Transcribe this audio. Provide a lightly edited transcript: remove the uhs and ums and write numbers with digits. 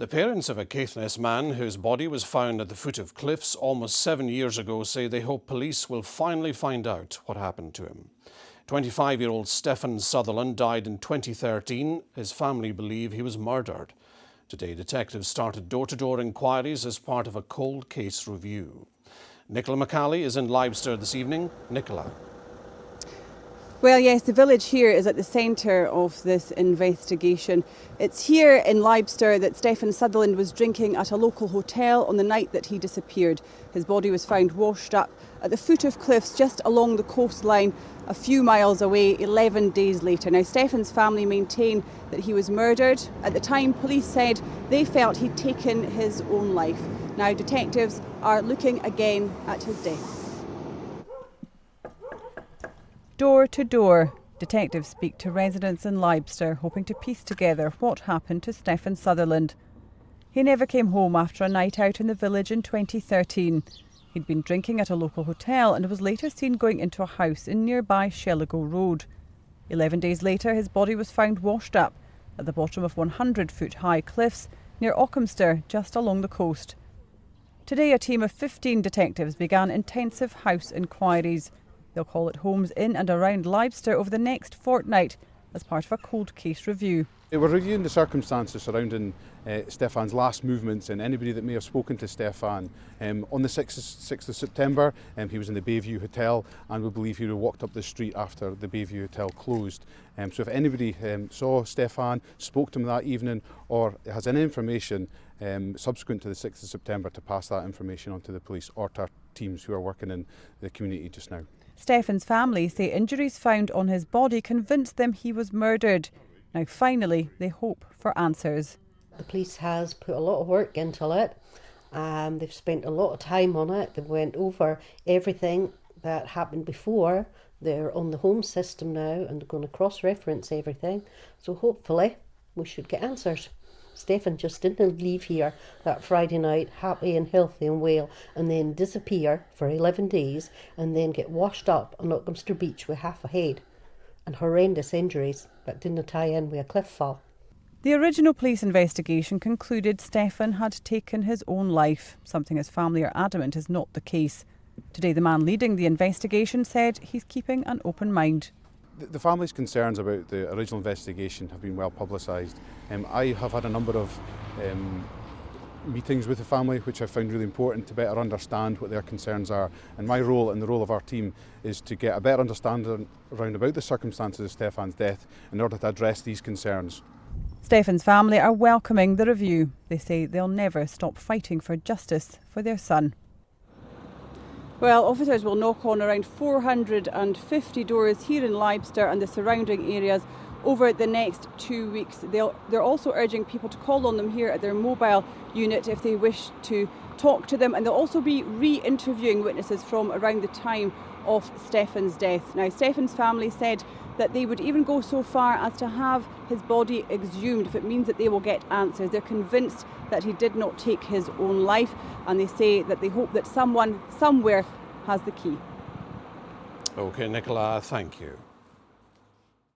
The parents of a Caithness man whose body was found at the foot of cliffs almost 7 years ago say they hope police will finally find out what happened to him. 25-year-old Stefan Sutherland died in 2013. His family believe he was murdered. Today, detectives started door-to-door inquiries as part of a cold case review. Nicola McAlley is in Lybster this evening. Nicola. Well, yes, the village here is at the centre of this investigation. It's here in Lybster that Stefan Sutherland was drinking at a local hotel on the night that he disappeared. His body was found washed up at the foot of cliffs just along the coastline a few miles away 11 days later. Now, Stefan's family maintain that he was murdered. At the time, police said they felt he'd taken his own life. Now, detectives are looking again at his death. Door to door, detectives speak to residents in Lybster, hoping to piece together what happened to Stefan Sutherland. He never came home after a night out in the village in 2013. He'd been drinking at a local hotel and was later seen going into a house in nearby Shelligo Road. 11 days later, his body was found washed up at the bottom of 100-foot-high cliffs near Ockhamster, just along the coast. Today, a team of 15 detectives began intensive house inquiries. They'll call at homes in and around Lybster over the next fortnight as part of a cold case review. We're reviewing the circumstances surrounding Stefan's last movements and anybody that may have spoken to Stefan. On the 6th of September, he was in the Bayview Hotel, and we believe he walked up the street after the Bayview Hotel closed. So if anybody saw Stefan, spoke to him that evening, or has any information subsequent to the 6th of September, to pass that information on to the police or to our teams who are working in the community just now. Stefan's family say injuries found on his body convinced them he was murdered. Now finally, they hope for answers. The police has put a lot of work into it. They've spent a lot of time on it. They went over everything that happened before. They're on the home system now and they're going to cross-reference everything. So hopefully we should get answers. Stefan just didn't leave here that Friday night happy and healthy and well and then disappear for 11 days and then get washed up on Ockhamster Beach with half a head and horrendous injuries that didn't tie in with a cliff fall. The original police investigation concluded Stefan had taken his own life, something his family are adamant is not the case. Today, the man leading the investigation said he's keeping an open mind. The family's concerns about the original investigation have been well publicised. I have had a number of meetings with the family, which I found really important to better understand what their concerns are. And my role and the role of our team is to get a better understanding around about the circumstances of Stefan's death in order to address these concerns. Stefan's family are welcoming the review. They say they'll never stop fighting for justice for their son. Well, officers will knock on around 450 doors here in Lybster and the surrounding areas over the next 2 weeks. They're also urging people to call on them here at their mobile unit if they wish to talk to them, and they'll also be re-interviewing witnesses from around the time of Stefan's death. Now, Stefan's family said that they would even go so far as to have his body exhumed if it means that they will get answers. They're convinced that he did not take his own life, and they say that they hope that someone somewhere has the key. OK, Nicola, thank you.